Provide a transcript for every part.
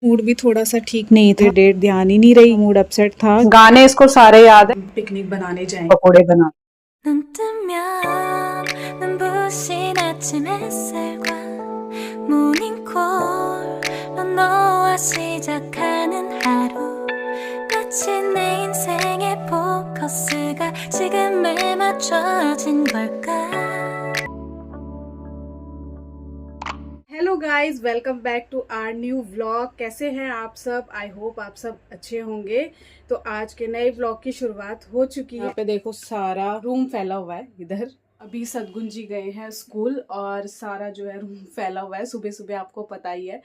Mood भी थोड़ा सा ठीक नहीं था। डेट ध्यान ही नहीं रही, मूड अपसेट था। गाने इसको सारे याद है। पिकनिक बनाने जाएंगे, पकोड़े बना। 눈 뜨면 눈부신 아침 햇살과 모닝콜로 너와 시작하는 하루 마치 내 인생의 포커스가 지금에 맞춰진 걸까. Hello guys, welcome back to our new vlog. कैसे हैं आप सब? आई होप आप सब अच्छे होंगे। तो आज के नए व्लॉग की शुरुआत हो चुकी है। यहाँ पे देखो सारा रूम फैला हुआ है इधर। अभी सदगुन जी गए हैं स्कूल और सारा जो है रूम फैला हुआ है। सुबह सुबह आपको पता ही है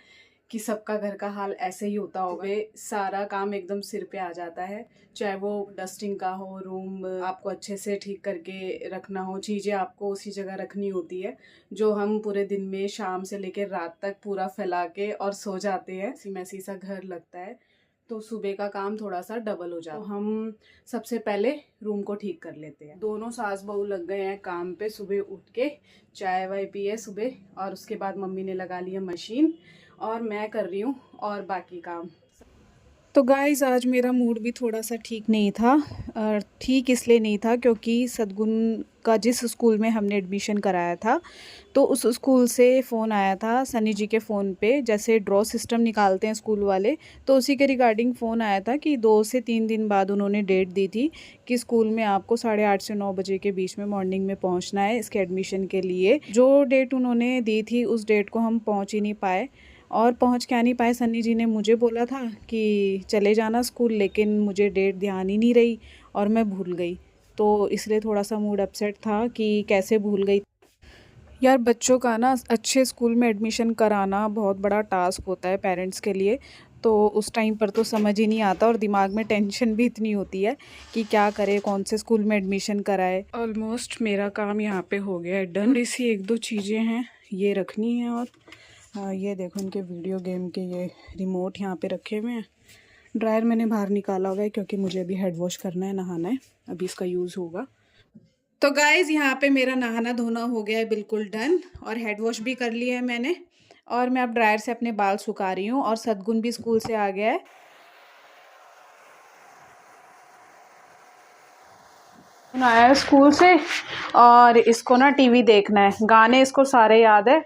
कि सबका घर का हाल ऐसे ही होता होगा। सारा काम एकदम सिर पे आ जाता है, चाहे वो डस्टिंग का हो, रूम आपको अच्छे से ठीक करके रखना हो, चीज़ें आपको उसी जगह रखनी होती है जो हम पूरे दिन में शाम से लेकर रात तक पूरा फैला के और सो जाते हैं। इसी मैसी सा घर लगता है तो सुबह का काम थोड़ा सा डबल हो जाता है। तो हम सबसे पहले रूम को ठीक कर लेते हैं। दोनों सास बहू लग गए हैं काम पे। सुबह उठ के चाय वाय पिए सुबह और उसके बाद मम्मी ने लगा लिया मशीन और मैं कर रही हूँ और बाकी काम। तो गाइस आज मेरा मूड भी थोड़ा सा ठीक नहीं था। और ठीक इसलिए नहीं था क्योंकि सदगुन का जिस स्कूल में हमने एडमिशन कराया था तो उस स्कूल से फ़ोन आया था सनी जी के फ़ोन पे। जैसे ड्रॉ सिस्टम निकालते हैं स्कूल वाले, तो उसी के रिगार्डिंग फ़ोन आया था कि 2 से 3 दिन बाद उन्होंने डेट दी थी कि स्कूल में आपको 8:30 से 9 बजे के बीच में मॉर्निंग में पहुंचना है इसके एडमिशन के लिए। जो डेट उन्होंने दी थी उस डेट को हम पहुंच ही नहीं पाए और पहुंच क्या नहीं पाए। सन्नी जी ने मुझे बोला था कि चले जाना स्कूल, लेकिन मुझे डेट ध्यान ही नहीं रही और मैं भूल गई। तो इसलिए थोड़ा सा मूड अपसेट था कि कैसे भूल गई। यार बच्चों का ना अच्छे स्कूल में एडमिशन कराना बहुत बड़ा टास्क होता है पेरेंट्स के लिए। तो उस टाइम पर तो समझ ही नहीं आता और दिमाग में टेंशन भी इतनी होती है कि क्या करे, कौन से स्कूल में एडमिशन कराए। ऑलमोस्ट मेरा काम यहाँ पे हो गया है डन। थोड़ी सी एक दो चीज़ें हैं ये रखनी है और ये देखो इनके वीडियो गेम के ये रिमोट यहाँ पे रखे हुए हैं। ड्रायर मैंने बाहर निकाला हुआ है क्योंकि मुझे अभी हेड वॉश करना है, नहाना है, अभी इसका यूज़ होगा। तो गाइज़ यहाँ पे मेरा नहाना धोना हो गया है बिल्कुल डन और हेड वॉश भी कर लिया है मैंने और मैं अब ड्रायर से अपने बाल सुखा रही हूँ। और सदगुन भी स्कूल से आ गया है। आया है स्कूल से और इसको ना टीवी देखना है। गाने इसको सारे याद है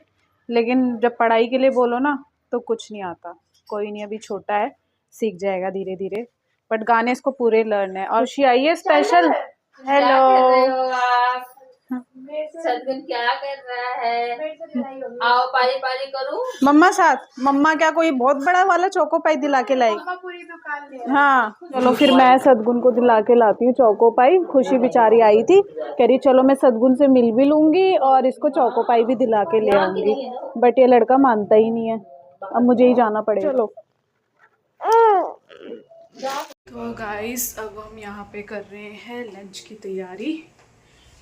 लेकिन जब पढ़ाई के लिए बोलो ना तो कुछ नहीं आता। कोई नहीं, अभी छोटा है, सीख जाएगा धीरे धीरे, बट गाने इसको पूरे लर्न है। और शी आई है स्पेशल। हेलो, सदगुन क्या कर रहा है? आओ पारी पारी करूं। मम्मा साथ। मम्मा क्या कोई बहुत बड़ा वाला चोको पाई दिला के लाई? हाँ चलो फिर मैं सदगुन को दिला के लाती हूँ चोको पाई। खुशी बेचारी आई थी, कह रही चलो मैं सदगुन से मिल भी लूंगी और इसको चोको पाई भी दिला के ले आऊंगी, बट ये लड़का मानता ही नहीं है। अब मुझे ही जाना पड़ेगा। चलो तो गाइस अब हम यहाँ पे कर रहे हैं लंच की तैयारी।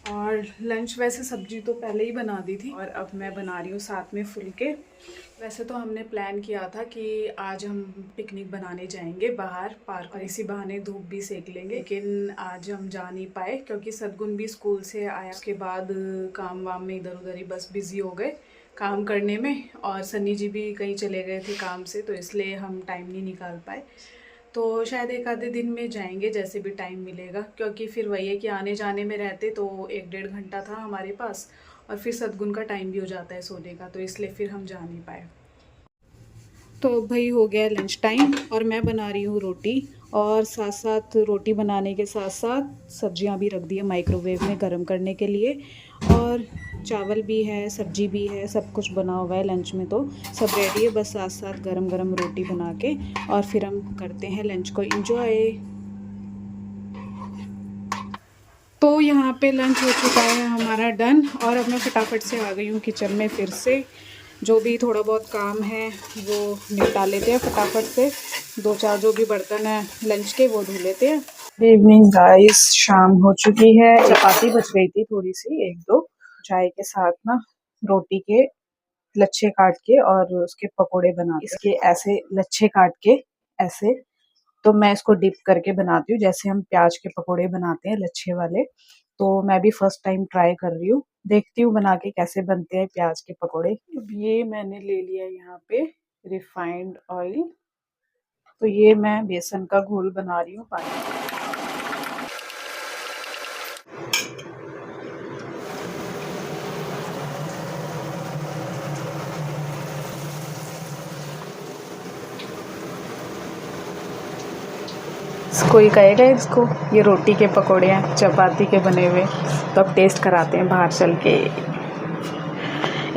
और लंच वैसे सब्जी तो पहले ही बना दी थी और अब मैं बना रही हूँ साथ में फुलके। वैसे तो हमने प्लान किया था कि आज हम पिकनिक बनाने जाएंगे बाहर पार्क और इसी बहाने धूप भी सेक लेंगे, लेकिन आज हम जा नहीं पाए क्योंकि सदगुन भी स्कूल से आया। उसके बाद काम वाम में इधर उधर ही बस बिजी हो गए काम करने में और सन्नी जी भी कहीं चले गए थे काम से, तो इसलिए हम टाइम नहीं निकाल पाए। तो शायद एक आधे दिन में जाएंगे जैसे भी टाइम मिलेगा, क्योंकि फिर वही है कि आने जाने में रहते तो 1-1.5 घंटा था हमारे पास और फिर सदगुन का टाइम भी हो जाता है सोने का, तो इसलिए फिर हम जा नहीं पाए। तो भाई हो गया लंच टाइम और मैं बना रही हूँ रोटी और साथ साथ रोटी बनाने के साथ साथ सब्जियां भी रख दी है माइक्रोवेव में गर्म करने के लिए। और चावल भी है, सब्जी भी है, सब कुछ बना हुआ है लंच में, तो सब रेडी है। बस साथ साथ गरम गरम रोटी बना के और फिर हम करते हैं लंच को एंजॉय। तो यहाँ पे लंच हो चुका है हमारा डन और अब मैं फटाफट से आ गई हूँ किचन में। फिर से जो भी थोड़ा बहुत काम है वो निपटा लेते हैं फटाफट से। 2-4 जो भी बर्तन है लंच के वो धो लेते हैं। इवनिंग गाइस, शाम हो चुकी है। चपाती बच गई थी थोड़ी सी, 1-2 चाय के साथ ना रोटी के लच्छे काट के और उसके पकोड़े बना इसके ऐसे लच्छे काट के ऐसे, तो मैं इसको डिप करके बनाती हूँ जैसे हम प्याज के पकोड़े बनाते हैं लच्छे वाले। तो मैं भी फर्स्ट टाइम ट्राई कर रही हूँ, देखती हूँ बना के कैसे बनते हैं प्याज के पकोड़े। अब ये मैंने ले लिया यहाँ पे रिफाइंड ऑयल तो ये मैं बेसन का घोल बना रही हूँ पानी। कोई कहेगा इसको ये रोटी के पकोड़े हैं, चपाती के बने हुए। तो अब टेस्ट कराते हैं बाहर चल के।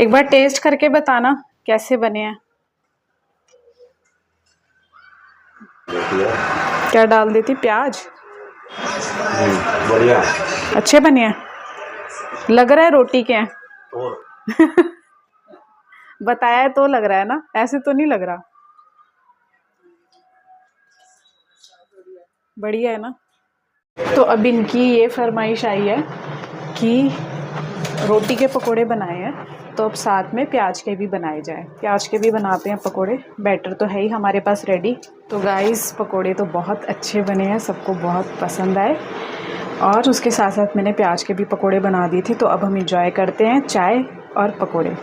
एक बार टेस्ट करके बताना कैसे बने हैं। क्या डाल देती? प्याज। बढ़िया। अच्छे बने हैं, लग रहा है रोटी के हैं। और बताया तो लग रहा है ना, ऐसे तो नहीं लग रहा। बढ़िया है ना। तो अब इनकी ये फरमाइश आई है कि रोटी के पकोड़े बनाए हैं, तो अब साथ में प्याज के भी बनाए जाए। प्याज के भी बनाते हैं पकोड़े। बैटर तो है ही हमारे पास रेडी। तो गाइस पकोड़े तो बहुत अच्छे बने हैं, सबको बहुत पसंद आए। और उसके साथ साथ मैंने प्याज के भी पकोड़े बना दिए थे। तो अब हम इंजॉय करते हैं चाय और पकोड़े।